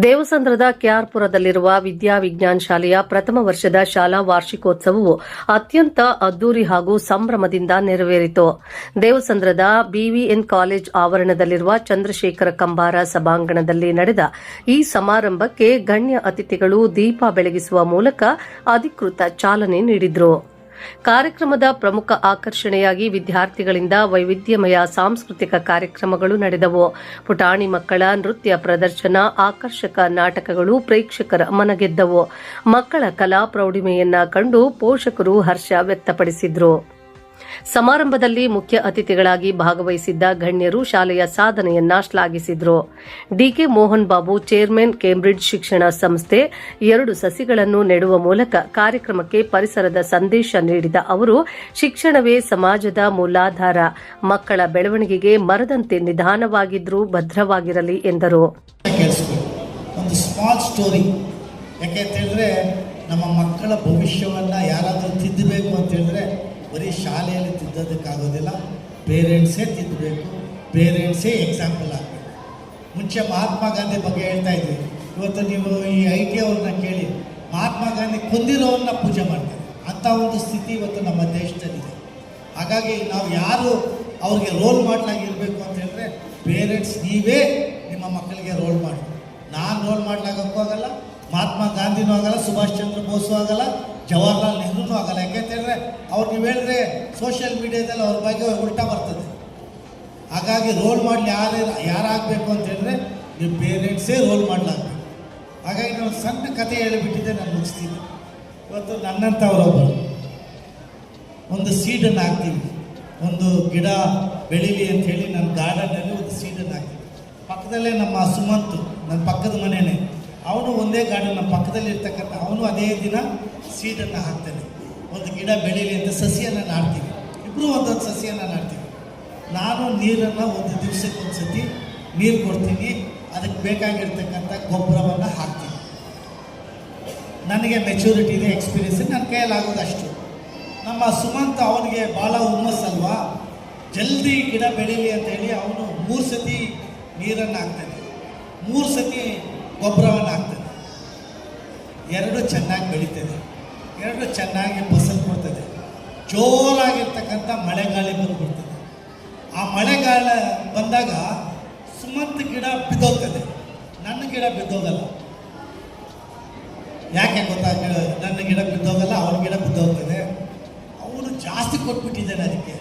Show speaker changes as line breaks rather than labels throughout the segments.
ದೇವಸಂದ್ರದ ಕೆಆರ್ಪುರದಲ್ಲಿರುವ ವಿದ್ಯಾ ವಿಜ್ಞಾನ ಶಾಲೆಯ ಪ್ರಥಮ ವರ್ಷದ ಶಾಲಾ ವಾರ್ಷಿಕೋತ್ಸವವು ಅತ್ಯಂತ ಅದ್ದೂರಿ ಹಾಗೂ ಸಂಭ್ರಮದಿಂದ ನೆರವೇರಿತು. ದೇವಸಂದ್ರದ ಬಿವಿಎನ್ ಕಾಲೇಜ್ ಆವರಣದಲ್ಲಿರುವ ಚಂದ್ರಶೇಖರ ಕಂಬಾರ ಸಭಾಂಗಣದಲ್ಲಿ ನಡೆದ ಈ ಸಮಾರಂಭಕ್ಕೆ ಗಣ್ಯ ಅತಿಥಿಗಳು ದೀಪ ಬೆಳಗಿಸುವ ಮೂಲಕ ಅಧಿಕೃತ ಚಾಲನೆ ನೀಡಿದರು. ಕಾರ್ಯಕ್ರಮದ ಪ್ರಮುಖ ಆಕರ್ಷಣೆಯಾಗಿ ವಿದ್ಯಾರ್ಥಿಗಳಿಂದ ವೈವಿಧ್ಯಮಯ ಸಾಂಸ್ಕೃತಿಕ ಕಾರ್ಯಕ್ರಮಗಳು ನಡೆದವು. ಪುಟಾಣಿ ಮಕ್ಕಳ ನೃತ್ಯ ಪ್ರದರ್ಶನ, ಆಕರ್ಷಕ ನಾಟಕಗಳು ಪ್ರೇಕ್ಷಕರ ಮನಗೆದ್ದವು. ಮಕ್ಕಳ ಕಲಾ ಪ್ರೌಢಿಮೆಯನ್ನ ಕಂಡು ಪೋಷಕರು ಹರ್ಷ ವ್ಯಕ್ತಪಡಿಸಿದರು. ಸಮಾರಂಭದಲ್ಲಿ ಮುಖ್ಯ ಅತಿಥಿಗಳಾಗಿ ಭಾಗವಹಿಸಿದ್ದ ಗಣ್ಯರು ಶಾಲೆಯ ಸಾಧನೆಯನ್ನ ಶ್ಲಾಘಿಸಿದರು. DK Mohan Babu, chairman, Cambridge ಶಿಕ್ಷಣ ಸಂಸ್ಥೆ, 2 ಸಸಿಗಳನ್ನು ನೆಡುವ ಮೂಲಕ ಕಾರ್ಯಕ್ರಮಕ್ಕೆ ಪರಿಸರದ ಸಂದೇಶ ನೀಡಿದ ಅವರು, ಶಿಕ್ಷಣವೇ ಸಮಾಜದ ಮೂಲಾಧಾರ, ಮಕ್ಕಳ ಬೆಳವಣಿಗೆಗೆ ಮರದಂತೆ ನಿಧಾನವಾಗಿದ್ರೂ ಭದ್ರವಾಗಿರಲಿ ಎಂದರು.
ಒಂದು ಸ್ಮಾಲ್ ಸ್ಟೋರಿ ಯಾಕೆಂತೇಳಿದ್ರೆ ನಮ್ಮ ಮಕ್ಕಳ ಭವಿಷ್ಯವನ್ನು ಯಾರಾದರೂ ತಿದ್ದಬೇಕು ಅಂತ ಹೇಳಿದ್ರೆ ಬರೀ ಶಾಲೆಯಲ್ಲಿ ತಿದ್ದೋದಕ್ಕಾಗೋದಿಲ್ಲ, ಪೇರೆಂಟ್ಸೇ ತಿದ್ದಬೇಕು, ಪೇರೆಂಟ್ಸೇ ಎಕ್ಸಾಂಪಲ್ ಆಗಬೇಕು. ಮುಂಚೆ ಮಹಾತ್ಮ ಗಾಂಧಿ ಬಗ್ಗೆ ಹೇಳ್ತಾ ಇದ್ವಿ. ಇವತ್ತು ನೀವು ಈ IT ಅವ್ರನ್ನ ಕೇಳಿ, ಮಹಾತ್ಮ ಗಾಂಧಿ ಕೊಂದಿರೋರನ್ನ ಪೂಜೆ ಮಾಡ್ತಾರೆ. ಅಂಥ ಒಂದು ಸ್ಥಿತಿ ಇವತ್ತು ನಮ್ಮ ದೇಶದಲ್ಲಿದೆ. ಹಾಗಾಗಿ ನಾವು ಯಾರು ಅವ್ರಿಗೆ ರೋಲ್ ಮಾಡಲಾಗಿರಬೇಕು ಅಂತ ಹೇಳಿದ್ರೆ ಪೇರೆಂಟ್ಸ್ ನೀವೇ ನಿಮ್ಮ ಮಕ್ಕಳಿಗೆ ರೋಲ್ ಮಾಡಿ. ನಾನು ರೋಲ್ ಮಾಡಲಾಗಕ್ಕೂ ಆಗಲ್ಲ, ಮಹಾತ್ಮ ಗಾಂಧಿನೂ ಆಗಲ್ಲ, ಸುಭಾಷ್ ಚಂದ್ರ ಬೋಸು ಆಗಲ್ಲ, ಜವಾಹರ್ಲಾಲ್ ನೆಹರೂನೂ ಆಗಲ್ಲ. ಯಾಕೆಂತೇಳಿದ್ರೆ ಅವ್ರು ನೀವು ಹೇಳಿದ್ರೆ ಸೋಷಿಯಲ್ ಮೀಡಿಯಾದಲ್ಲಿ ಅವ್ರ ಬಗ್ಗೆ ಉಲ್ಟಾ ಬರ್ತದೆ. ಹಾಗಾಗಿ ರೋಲ್ ಮಾಡಲಿ ಯಾರಾಗಬೇಕು ಅಂತ ಹೇಳಿದ್ರೆ ನೀವು ಪೇರೆಂಟ್ಸೇ ರೋಲ್ ಮಾಡಲಾಗಬೇಕು. ಹಾಗಾಗಿ ನಾವು ಸಣ್ಣ ಕಥೆ ಹೇಳಿಬಿಟ್ಟಿದ್ದೆ, ನಾನು ಮುಗಿಸ್ತೀನಿ. ಇವತ್ತು ನನ್ನಂಥವರೊಬ್ಬರು ಒಂದು ಸೀಡನ್ನು ಹಾಕ್ತೀವಿ, ಒಂದು ಗಿಡ ಬೆಳೀಲಿ ಅಂಥೇಳಿ ನನ್ನ ಗಾರ್ಡನ್ನಲ್ಲಿ ಒಂದು ಸೀಡನ್ನು ಹಾಕ್ತೀವಿ. ಪಕ್ಕದಲ್ಲೇ ನಮ್ಮ ಸುಮಂತ್, ನನ್ನ ಪಕ್ಕದ ಮನೆಯೇ, ಅವನು ಒಂದೇ ಗಾರ್ಡನ್ ನಮ್ಮ ಪಕ್ಕದಲ್ಲಿ ಇರ್ತಕ್ಕಂಥ, ಅವನು ಅದೇ ದಿನ ಸೀಡನ್ನು ಹಾಕ್ತಾನೆ. ಒಂದು ಗಿಡ ಬೆಳೀಲಿ ಅಂತ ಸಸಿಯನ್ನು ನಾಡ್ತೀವಿ, ಇಬ್ಬರು ಒಂದೊಂದು ಸಸಿಯನ್ನು ನಾಡ್ತೀವಿ. ನಾನು ನೀರನ್ನು ಒಂದು ದಿವಸಕ್ಕೆ ಒಂದು ಸತಿ ನೀರು ಕೊಡ್ತೀನಿ, ಅದಕ್ಕೆ ಬೇಕಾಗಿರ್ತಕ್ಕಂಥ ಗೊಬ್ಬರವನ್ನು ಹಾಕ್ತೀನಿ. ನನಗೆ ಮೆಚೂರಿಟಿ ಇದೆ, ಎಕ್ಸ್ಪೀರಿಯನ್ಸ್, ನನ್ನ ಕೈಯಲ್ಲಾಗೋದಷ್ಟು. ನಮ್ಮ ಸುಮಂತ್ ಅವನಿಗೆ ಭಾಳ ಹುಮ್ಮಸ್ಸಲ್ವಾ, ಜಲ್ದಿ ಗಿಡ ಬೆಳೀಲಿ ಅಂತೇಳಿ ಅವನು 3 ಸತಿ ನೀರನ್ನು ಹಾಕ್ತಾನೆ, 3 ಸತಿ ಗೊಬ್ಬರವನ್ನು ಹಾಕ್ತಾನೆ. 2 ಚೆನ್ನಾಗಿ ಬೆಳೀತದೆ, 2 ಚೆನ್ನಾಗಿ ಫಸಲು ಕೊಡ್ತದೆ. ಜೋರಾಗಿರ್ತಕ್ಕಂಥ ಮಳೆಗಾಳಿ ಬಂದುಬಿಡ್ತದೆ. ಆ ಮಳೆಗಾಲ ಬಂದಾಗ ಸುಮಂತ್ ಗಿಡ ಬಿದ್ದೋಗ್ತದೆ, ನನ್ನ ಗಿಡ ಬಿದ್ದೋಗಲ್ಲ. ಯಾಕೆ ಗೊತ್ತಾ? ನನ್ನ ಗಿಡ ಬಿದ್ದೋಗಲ್ಲ, ಅವನ ಗಿಡ ಬಿದ್ದೋಗ್ತದೆ. ಅವನು ಜಾಸ್ತಿ ಕೊಟ್ಬಿಟ್ಟಿದ್ದಾನೆ, ಅದಕ್ಕೆ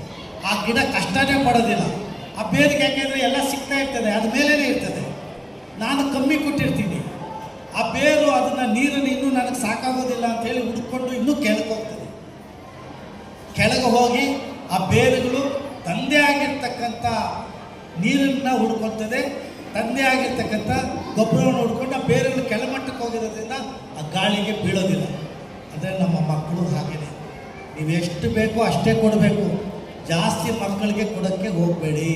ಆ ಗಿಡ ಕಷ್ಟನೇ ಪಡೋದಿಲ್ಲ. ಆ ಬೇರಿಗೆ ಯಾಕೆಂದರೆ ಎಲ್ಲ ಸಿಗ್ತಾ ಇರ್ತದೆ, ಅದು ಮೇಲೇ ಇರ್ತದೆ. ನಾನು ಕಮ್ಮಿ ಕೊಟ್ಟಿರ್ತೀನಿ, ಆ ಬೇರು ಅದನ್ನು ನೀರನ್ನು ಇನ್ನೂ ನನಗೆ ಸಾಕಾಗೋದಿಲ್ಲ ಅಂಥೇಳಿ ಹುಡ್ಕೊಂಡು ಇನ್ನೂ ಕೆಳಗೆ ಹೋಗ್ತದೆ. ಕೆಳಗೆ ಹೋಗಿ ಆ ಬೇರುಗಳು ತಂದೆ ಆಗಿರ್ತಕ್ಕಂಥ ನೀರನ್ನು ಹುಡ್ಕೊಳ್ತದೆ, ತಂದೆ ಆಗಿರ್ತಕ್ಕಂಥ ಗೊಬ್ಬರವನ್ನು ಹುಡ್ಕೊಂಡು ಆ ಬೇರುಗಳು ಕೆಳಮಟ್ಟಕ್ಕೆ ಹೋಗಿರೋದ್ರಿಂದ ಆ ಗಾಳಿಗೆ ಬೀಳೋದಿಲ್ಲ. ಅಂದರೆ ನಮ್ಮ ಮಕ್ಕಳು ಹಾಗೆಯೇ, ನೀವು ಎಷ್ಟು ಬೇಕೋ ಅಷ್ಟೇ ಕೊಡಬೇಕು, ಜಾಸ್ತಿ ಮಕ್ಕಳಿಗೆ ಕೊಡೋಕ್ಕೆ ಹೋಗಬೇಡಿ.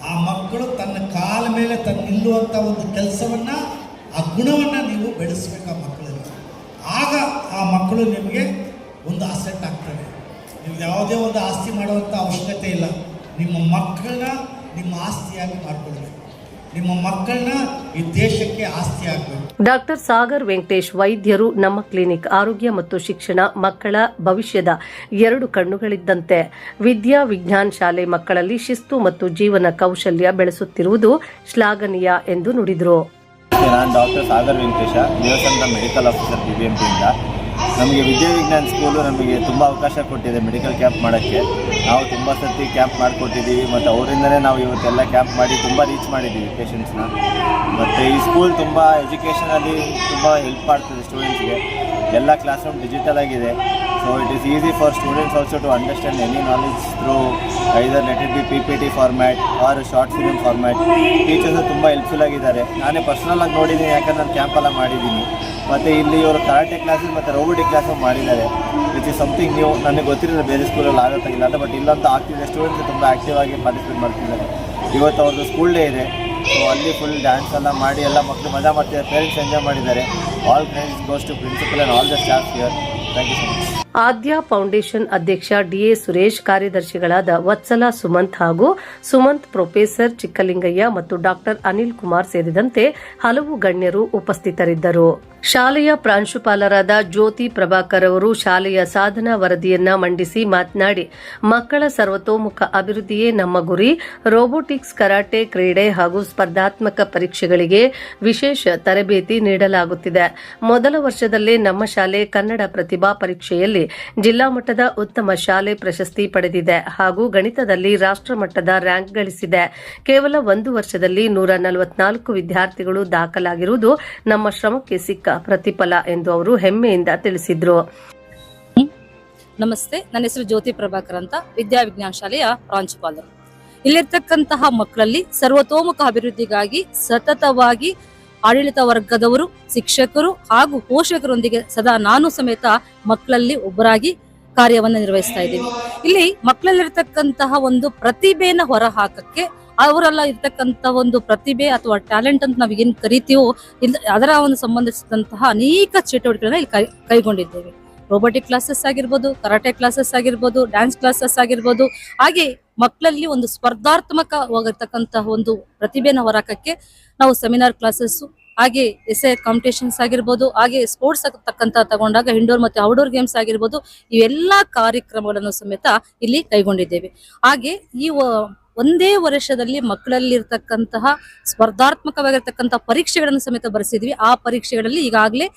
ಆ ಮಕ್ಕಳು ತನ್ನ ಕಾಲ ಮೇಲೆ ತನ್ನ ನಿಲ್ಲುವಂಥ ಒಂದು ಕೆಲಸವನ್ನು, ಆ ಗುಣವನ್ನು ನೀವು ಬೆಳೆಸಬೇಕು ಆ ಮಕ್ಕಳಲ್ಲಿ. ಆಗ ಆ ಮಕ್ಕಳು ನಿಮಗೆ ಒಂದು ಅಸೆಟ್ ಆಗ್ತವೆ. ನೀವು ಯಾವುದೇ ಒಂದು ಆಸ್ತಿ ಮಾಡುವಂಥ ಅವಶ್ಯಕತೆ ಇಲ್ಲ. ನಿಮ್ಮ ಮಕ್ಕಳನ್ನ ನಿಮ್ಮ ಆಸ್ತಿಯಾಗಿ ಮಾಡಿಕೊಳ್ಬೇಕು. ನಿಮ್ಮ ಮಕ್ಕಳನ್ನ ಈ ದೇಶಕ್ಕೆ ಆಸ್ತಿ ಆಗಬೇಕು.
ಡಾಕ್ಟರ್ ಸಾಗರ್ ವೆಂಕಟೇಶ್, ವೈದ್ಯರು. ನಮ್ಮ ಕ್ಲಿನಿಕ್ ಆರೋಗ್ಯ ಮತ್ತು ಶಿಕ್ಷಣ ಮಕ್ಕಳ ಭವಿಷ್ಯದ 2 ಕಣ್ಣುಗಳಿದ್ದಂತೆ. ವಿದ್ಯಾ ವಿಜ್ಞಾನ ಶಾಲೆ ಮಕ್ಕಳಲ್ಲಿ ಶಿಸ್ತು ಮತ್ತು ಜೀವನ ಕೌಶಲ್ಯ ಬೆಳೆಸುತ್ತಿರುವುದು ಶ್ಲಾಘನೀಯ ಎಂದು ನುಡಿದರು.
ನಾನು doctor Sagar Venkatesh, Devasandra medical officer BBMP. ನಮಗೆ ವಿದ್ಯಾ ವಿಜ್ಞಾನ ಸ್ಕೂಲು ನಮಗೆ ತುಂಬ ಅವಕಾಶ ಕೊಟ್ಟಿದೆ ಮೆಡಿಕಲ್ ಕ್ಯಾಂಪ್ ಮಾಡೋಕ್ಕೆ. ನಾವು ತುಂಬ ಸರ್ತಿ ಕ್ಯಾಂಪ್ ಮಾಡಿಕೊಟ್ಟಿದ್ದೀವಿ, ಮತ್ತು ಅವರಿಂದಲೇ ನಾವು ಇವತ್ತೆಲ್ಲ ಕ್ಯಾಂಪ್ ಮಾಡಿ ತುಂಬ ರೀಚ್ ಮಾಡಿದ್ದೀವಿ ಪೇಷಂಟ್ಸ್ನ. ಮತ್ತು ಈ ಸ್ಕೂಲ್ ತುಂಬ ಎಜುಕೇಷನಲ್ಲಿ ತುಂಬ ಹೆಲ್ಪ್ ಮಾಡ್ತದೆ ಸ್ಟೂಡೆಂಟ್ಸ್ಗೆ. ಎಲ್ಲ ಕ್ಲಾಸ್ ರೂಮ್ ಡಿಜಿಟಲ್ ಆಗಿದೆ. So it is easy for students also to understand any knowledge through either let it be PPT format or short film format. Teachers ತುಂಬ ಹೆಲ್ಪ್ಫುಲ್ ಆಗಿದ್ದಾರೆ. ನಾನೇ ಪರ್ಸ್ನಲಾಗಿ ನೋಡಿದ್ದೀನಿ, ಯಾಕಂದ್ರೆ ನಾನು ಕ್ಯಾಂಪೆಲ್ಲ ಮಾಡಿದ್ದೀನಿ. ಮತ್ತು ಇಲ್ಲಿ ಇವರು ಕರಾಟೆ ಕ್ಲಾಸಸ್ ಮತ್ತು ರೋಬೋಟಿಕ್ ಕ್ಲಾಸು ಮಾಡಿದ್ದಾರೆ, ವಿಚ್ ಇಸ್ ಸಮಥಿಂಗ್ ನೀವು ನನಗೆ ಗೊತ್ತಿರೋದು ಬೇರೆ ಸ್ಕೂಲಲ್ಲಿ ಆಗೋತ್ತಾಗಿಲ್ಲ ಅಂತ. ಬಟ್ ಇಲ್ಲಂತೂ ಆಗ್ತಿದೆ, ಸ್ಟೂಡೆಂಟ್ಸ್ ತುಂಬ ಆ್ಯಕ್ಟಿವ್ ಆಗಿ ಪಾರ್ಟಿಸಿಪೇಟ್ ಮಾಡ್ತಿದ್ದಾರೆ. ಇವತ್ತು ಅವ್ರದ್ದು ಸ್ಕೂಲ್ ಡೇ ಇದೆ, ಸೊ ಅಲ್ಲಿ ಫುಲ್ ಡ್ಯಾನ್ಸ್ ಎಲ್ಲ ಮಾಡಿ ಎಲ್ಲ ಮಕ್ಕಳು ಮಜಾ ಮಾಡ್ತಿದ್ದಾರೆ, ಪೇರೆಂಟ್ಸ್ ಎಂಜಾಯ್ ಮಾಡಿದ್ದಾರೆ. All credits goes to principal and all the staff here. Thank you so much.
Aadya foundation ಅಧ್ಯಕ್ಷ ಡಿಎ ಸುರೇಶ್, ಕಾರ್ಯದರ್ಶಿಗಳಾದ ವತ್ಸಲ ಸುಮಂತ್ ಹಾಗೂ ಸುಮಂತ್ ಪ್ರೊಫೆಸರ್ ಚಿಕ್ಕಲಿಂಗಯ್ಯ ಮತ್ತು ಡಾಕ್ಟರ್ ಅನಿಲ್ ಕುಮಾರ್ ಸೇರಿದಂತೆ ಹಲವು ಗಣ್ಯರು ಉಪಸ್ಥಿತರಿದ್ದರು. ಶಾಲೆಯ ಪ್ರಾಂಶುಪಾಲರಾದ ಜ್ಯೋತಿ ಪ್ರಭಾಕರ್ ಅವರು ಶಾಲೆಯ ಸಾಧನಾ ವರದಿಯನ್ನ ಮಂಡಿಸಿ ಮಾತನಾಡಿ, ಮಕ್ಕಳ ಸರ್ವತೋಮುಖ ಅಭಿವೃದ್ಧಿಯೇ ನಮ್ಮ ಗುರಿ. ರೋಬೋಟಿಕ್ಸ್, ಕರಾಟೆ, ಕ್ರೀಡೆ ಹಾಗೂ ಸ್ಪರ್ಧಾತ್ಮಕ ಪರೀಕ್ಷೆಗಳಿಗೆ ವಿಶೇಷ ತರಬೇತಿ ನೀಡಲಾಗುತ್ತಿದೆ. ಮೊದಲ ವರ್ಷದಲ್ಲೇ ನಮ್ಮ ಶಾಲೆ ಕನ್ನಡ ಪ್ರತಿಭಾ ಪರೀಕ್ಷೆಯಲ್ಲಿ ಜಿಲ್ಲಾ ಮಟ್ಟದ ಉತ್ತಮ ಶಾಲೆ ಪ್ರಶಸ್ತಿ ಪಡೆದಿದೆ ಹಾಗೂ ಗಣಿತದಲ್ಲಿ ರಾಷ್ಟ್ರಮಟ್ಟದ ರ್ಯಾಂಕ್ ಗಳಿಸಿದೆ. ಕೇವಲ ಒಂದು ವರ್ಷದಲ್ಲಿ 144 ವಿದ್ಯಾರ್ಥಿಗಳು ದಾಖಲಾಗಿರುವುದು ನಮ್ಮ ಶ್ರಮಕ್ಕೆ ಸಿಕ್ಕ ಪ್ರತಿಫಲ ಎಂದು ಅವರು ಹೆಮ್ಮೆಯಿಂದ ತಿಳಿಸಿದರು.
ನಮಸ್ತೆ, ನನ್ನ ಹೆಸರು ಜ್ಯೋತಿ ಪ್ರಭಾಕರ್ ಅಂತ, ವಿದ್ಯಾವಿಜ್ಞಾನ ಶಾಲೆಯ ಪ್ರಾಂಶುಪಾಲರು. ಇಲ್ಲಿರ್ತಕ್ಕಂತಹ ಮಕ್ಕಳಲ್ಲಿ ಸರ್ವತೋಮುಖ ಅಭಿವೃದ್ಧಿಗಾಗಿ ಸತತವಾಗಿ ಆಡಳಿತ ವರ್ಗದವರು, ಶಿಕ್ಷಕರು ಹಾಗೂ ಪೋಷಕರೊಂದಿಗೆ ಸದಾ ನಾನು ಸಮೇತ ಮಕ್ಕಳಲ್ಲಿ ಒಬ್ಬರಾಗಿ ಕಾರ್ಯವನ್ನು ನಿರ್ವಹಿಸ್ತಾ ಇದ್ದೀವಿ. ಇಲ್ಲಿ ಮಕ್ಕಳಲ್ಲಿರ್ತಕ್ಕಂತಹ ಒಂದು ಪ್ರತಿಭೆನ ಹೊರ ಹಾಕಕ್ಕೆ ಅವರೆಲ್ಲ ಇರ್ತಕ್ಕಂಥ ಒಂದು ಪ್ರತಿಭೆ ಅಥವಾ ಟ್ಯಾಲೆಂಟ್ ಅಂತ ನಾವು ಏನ್ ಕರಿತೀವೋ ಅದರ ಒಂದು ಸಂಬಂಧಿಸಿದಂತಹ ಅನೇಕ ಚಟುವಟಿಕೆಗಳನ್ನ ಇಲ್ಲಿ ಕೈಗೊಂಡಿದ್ದೇವೆ. ರೋಬೋಟಿಕ್ ಕ್ಲಾಸಸ್ ಆಗಿರ್ಬೋದು, ಕರಾಟೆ ಕ್ಲಾಸಸ್ ಆಗಿರ್ಬೋದು, ಡ್ಯಾನ್ಸ್ ಕ್ಲಾಸಸ್ ಆಗಿರ್ಬೋದು, ಹಾಗೆ ಮಕ್ಕಳಲ್ಲಿ ಒಂದು ಸ್ಪರ್ಧಾತ್ಮಕವಾಗಿರ್ತಕ್ಕಂತಹ ಒಂದು ಪ್ರತಿಭೆನ ಹೊರಹಾಕಕ್ಕೆ ನಾವು ಸೆಮಿನಾರ್ ಕ್ಲಾಸಸ್, ಹಾಗೆ ಎಸ್ಎ ಕಾಂಪಿಟೇಷನ್ಸ್ ಆಗಿರ್ಬೋದು, ಹಾಗೆ ಸ್ಪೋರ್ಟ್ಸ್ ತಗೊಂಡಾಗ ಇಂಡೋರ್ ಮತ್ತು ಔಟ್ಡೋರ್ ಗೇಮ್ಸ್ ಆಗಿರ್ಬೋದು, ಇವೆಲ್ಲಾ ಕಾರ್ಯಕ್ರಮಗಳನ್ನು ಸಮೇತ ಇಲ್ಲಿ ಕೈಗೊಂಡಿದ್ದೇವೆ. ಹಾಗೆ ಈ ಒಂದೇ ವರ್ಷದಲ್ಲಿ ಮಕ್ಕಳಲ್ಲಿರ್ತಕ್ಕಂತಹ ಸ್ಪರ್ಧಾತ್ಮಕವಾಗಿರ್ತಕ್ಕಂತಹ ಪರೀಕ್ಷೆಗಳನ್ನು ಸಮೇತ ಬರೆಸಿದ್ವಿ. ಆ ಪರೀಕ್ಷೆಗಳಲ್ಲಿ ಈಗಾಗಲೇ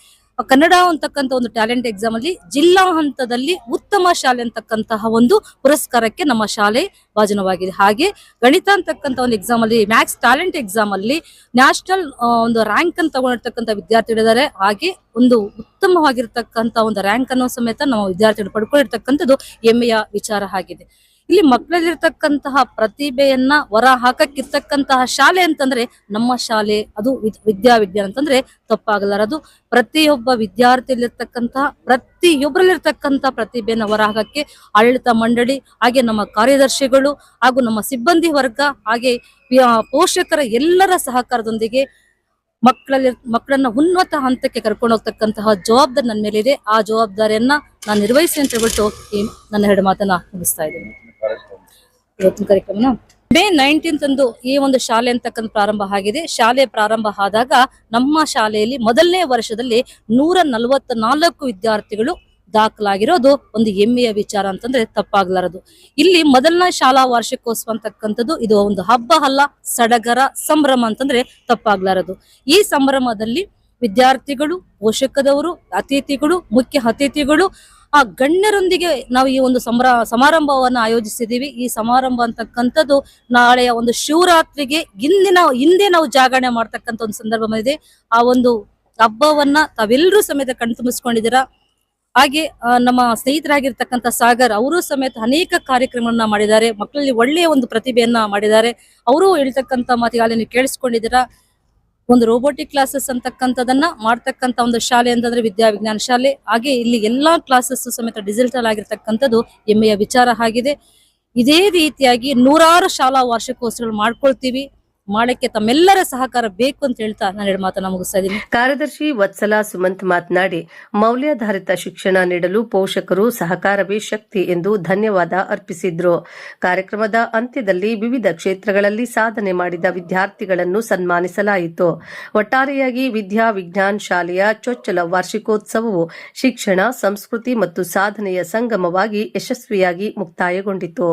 ಕನ್ನಡ ಅಂತಕ್ಕಂಥ ಒಂದು ಟ್ಯಾಲೆಂಟ್ ಎಕ್ಸಾಮ್ ಅಲ್ಲಿ ಜಿಲ್ಲಾ ಹಂತದಲ್ಲಿ ಉತ್ತಮ ಶಾಲೆ ಅಂತಕ್ಕಂತಹ ಒಂದು ಪುರಸ್ಕಾರಕ್ಕೆ ನಮ್ಮ ಶಾಲೆ ಭಾಜನವಾಗಿದೆ. ಹಾಗೆ ಗಣಿತ ಅಂತಕ್ಕಂಥ ಒಂದು ಎಕ್ಸಾಮ್ ಅಲ್ಲಿ, ಮ್ಯಾಥ್ಸ್ ಟ್ಯಾಲೆಂಟ್ ಎಕ್ಸಾಮ್ ಅಲ್ಲಿ ನ್ಯಾಷನಲ್ ಒಂದು ರ್ಯಾಂಕ್ ಅನ್ನು ತಗೊಂಡಿರ್ತಕ್ಕಂಥ ವಿದ್ಯಾರ್ಥಿಗಳಿದ್ದಾರೆ. ಹಾಗೆ ಒಂದು ಉತ್ತಮವಾಗಿರ್ತಕ್ಕಂಥ ಒಂದು ರ್ಯಾಂಕ್ ಅನ್ನು ಸಮೇತ ನಮ್ಮ ವಿದ್ಯಾರ್ಥಿಗಳು ಪಡ್ಕೊಂಡಿರ್ತಕ್ಕಂಥದ್ದು ಹೆಮ್ಮೆಯ ವಿಚಾರ ಆಗಿದೆ. ಇಲ್ಲಿ ಮಕ್ಕಳಲ್ಲಿರ್ತಕ್ಕಂತಹ ಪ್ರತಿಭೆಯನ್ನ ಹೊರ ಹಾಕಕ್ಕಿರ್ತಕ್ಕಂತಹ ಶಾಲೆ ಅಂತಂದ್ರೆ ನಮ್ಮ ಶಾಲೆ, ಅದು ವಿದ್ಯಾವಿಜ್ಞಾನ ಅಂತಂದ್ರೆ ತಪ್ಪಾಗಲಾರದು. ಪ್ರತಿಯೊಬ್ಬ ವಿದ್ಯಾರ್ಥಿಯಲ್ಲಿರ್ತಕ್ಕಂತಹ ಪ್ರತಿಯೊಬ್ಬರಲ್ಲಿರ್ತಕ್ಕಂತಹ ಪ್ರತಿಭೆಯನ್ನ ಹೊರ ಹಾಕಕ್ಕೆ ಆಡಳಿತ ಮಂಡಳಿ, ಹಾಗೆ ನಮ್ಮ ಕಾರ್ಯದರ್ಶಿಗಳು ಹಾಗೂ ನಮ್ಮ ಸಿಬ್ಬಂದಿ ವರ್ಗ, ಹಾಗೆ ಪೋಷಕರ ಎಲ್ಲರ ಸಹಕಾರದೊಂದಿಗೆ ಮಕ್ಕಳನ್ನ ಉನ್ನತ ಹಂತಕ್ಕೆ ಕರ್ಕೊಂಡು ಹೋಗ್ತಕ್ಕಂತಹ ಜವಾಬ್ದಾರಿ ನನ್ನ ಮೇಲಿದೆ. ಆ ಜವಾಬ್ದಾರಿಯನ್ನ ನಾನು ನಿರ್ವಹಿಸಿ ಅಂತ ಹೇಳ್ಬಿಟ್ಟು ನನ್ನ ಎರಡು ಮಾತನ್ನ ಮುಗಿಸ್ತಾ ಇದ್ದೇನೆ. ಇವತ್ತಿನ ಕಾರ್ಯಕ್ರಮನ ಮೇ 19 ಅಂದು ಈ ಒಂದು ಶಾಲೆ ಅಂತಕ್ಕಂಥ ಪ್ರಾರಂಭ ಆಗಿದೆ. ಶಾಲೆ ಪ್ರಾರಂಭ ಆದಾಗ ನಮ್ಮ ಶಾಲೆಯಲ್ಲಿ ಮೊದಲನೇ ವರ್ಷದಲ್ಲಿ 144 ವಿದ್ಯಾರ್ಥಿಗಳು ದಾಖಲಾಗಿರೋದು ಒಂದು ಹೆಮ್ಮೆಯ ವಿಚಾರ ಅಂತಂದ್ರೆ ತಪ್ಪಾಗಲಾರದು. ಇಲ್ಲಿ ಮೊದಲನೇ ಶಾಲಾ ವಾರ್ಷಿಕೋತ್ಸವ ಅಂತಕ್ಕಂಥದ್ದು ಇದು ಒಂದು ಹಬ್ಬ ಅಲ್ಲ, ಸಡಗರ ಸಂಭ್ರಮ ಅಂತಂದ್ರೆ ತಪ್ಪಾಗಲಾರದು. ಈ ಸಂಭ್ರಮದಲ್ಲಿ ವಿದ್ಯಾರ್ಥಿಗಳು, ಪೋಷಕದವರು, ಅತಿಥಿಗಳು, ಮುಖ್ಯ ಅತಿಥಿಗಳು, ಆ ಗಣ್ಯರೊಂದಿಗೆ ನಾವು ಈ ಒಂದು ಸಮಾರಂಭವನ್ನ ಆಯೋಜಿಸಿದೀವಿ. ಈ ಸಮಾರಂಭ ಅಂತಕ್ಕಂಥದ್ದು ನಾಳೆಯ ಒಂದು ಶಿವರಾತ್ರಿಗೆ ಹಿಂದೆ ನಾವು ಜಾಗರಣೆ ಮಾಡ್ತಕ್ಕಂಥ ಒಂದು ಸಂದರ್ಭ ಬಂದಿದೆ. ಆ ಒಂದು ಹಬ್ಬವನ್ನ ತಾವೆಲ್ಲರೂ ಸಮೇತ ಕಣ್ತುಂಬಿಸ್ಕೊಂಡಿದ್ದೀರಾ. ಹಾಗೆ ನಮ್ಮ ಸ್ನೇಹಿತರಾಗಿರ್ತಕ್ಕಂಥ ಸಾಗರ್ ಅವರು ಸಮೇತ ಅನೇಕ ಕಾರ್ಯಕ್ರಮಗಳನ್ನ ಮಾಡಿದ್ದಾರೆ. ಮಕ್ಕಳಲ್ಲಿ ಒಳ್ಳೆಯ ಒಂದು ಪ್ರತಿಭೆಯನ್ನ ಮಾಡಿದ್ದಾರೆ. ಅವರು ಹೇಳ್ತಕ್ಕಂಥ ಮಾತಿಗಾಲ ನೀವು ಕೇಳಿಸ್ಕೊಂಡಿದ್ದೀರಾ. ಒಂದು ರೋಬೋಟಿಕ್ ಕ್ಲಾಸಸ್ ಅಂತಕ್ಕಂಥದನ್ನ ಮಾಡ್ತಕ್ಕಂಥ ಒಂದು ಶಾಲೆ ಅಂತಂದ್ರೆ ವಿದ್ಯಾವಿಜ್ಞಾನ ಶಾಲೆ. ಹಾಗೆ ಇಲ್ಲಿ ಎಲ್ಲಾ ಕ್ಲಾಸಸ್ ಸಮೇತ ಡಿಜಿಟಲ್ ಆಗಿರ್ತಕ್ಕಂಥದ್ದು ಹೆಮ್ಮೆಯ ವಿಚಾರ ಆಗಿದೆ. ಇದೇ ರೀತಿಯಾಗಿ 100 ಶಾಲಾ ವಾರ್ಷಿಕೋತ್ಸವಗಳು ಮಾಡ್ಕೊಳ್ತೀವಿ. ಮಾಡಕ್ಕೆ ತಮ್ಮೆಲ್ಲರ ಸಹಕಾರ ಬೇಕು ಅಂತ ಹೇಳ್ತಾ ನಾನು ಎರಡು ಮಾತನ್ನ ಮುಗಿಸ್ತಾ ಇದ್ದೀನಿ.
ಕಾರ್ಯದರ್ಶಿ ವತ್ಸಲ ಸುಮಂತ್ ಮಾತನಾಡಿ, ಮೌಲ್ಯಾಧಾರಿತ ಶಿಕ್ಷಣ ನೀಡಲು ಪೋಷಕರು ಸಹಕಾರವೇ ಶಕ್ತಿ ಎಂದು ಧನ್ಯವಾದ ಅರ್ಪಿಸಿದ್ರು. ಕಾರ್ಯಕ್ರಮದ ಅಂತ್ಯದಲ್ಲಿ ವಿವಿಧ ಕ್ಷೇತ್ರಗಳಲ್ಲಿ ಸಾಧನೆ ಮಾಡಿದ ವಿದ್ಯಾರ್ಥಿಗಳನ್ನು ಸನ್ಮಾನಿಸಲಾಯಿತು. ಒಟ್ಟಾರೆಯಾಗಿ ವಿದ್ಯಾ ವಿಜ್ಞಾನ ಶಾಲೆಯ ಚೊಚ್ಚಲ ವಾರ್ಷಿಕೋತ್ಸವವು ಶಿಕ್ಷಣ, ಸಂಸ್ಕೃತಿ ಮತ್ತು ಸಾಧನೆಯ ಸಂಗಮವಾಗಿ ಯಶಸ್ವಿಯಾಗಿ ಮುಕ್ತಾಯಗೊಂಡಿತು.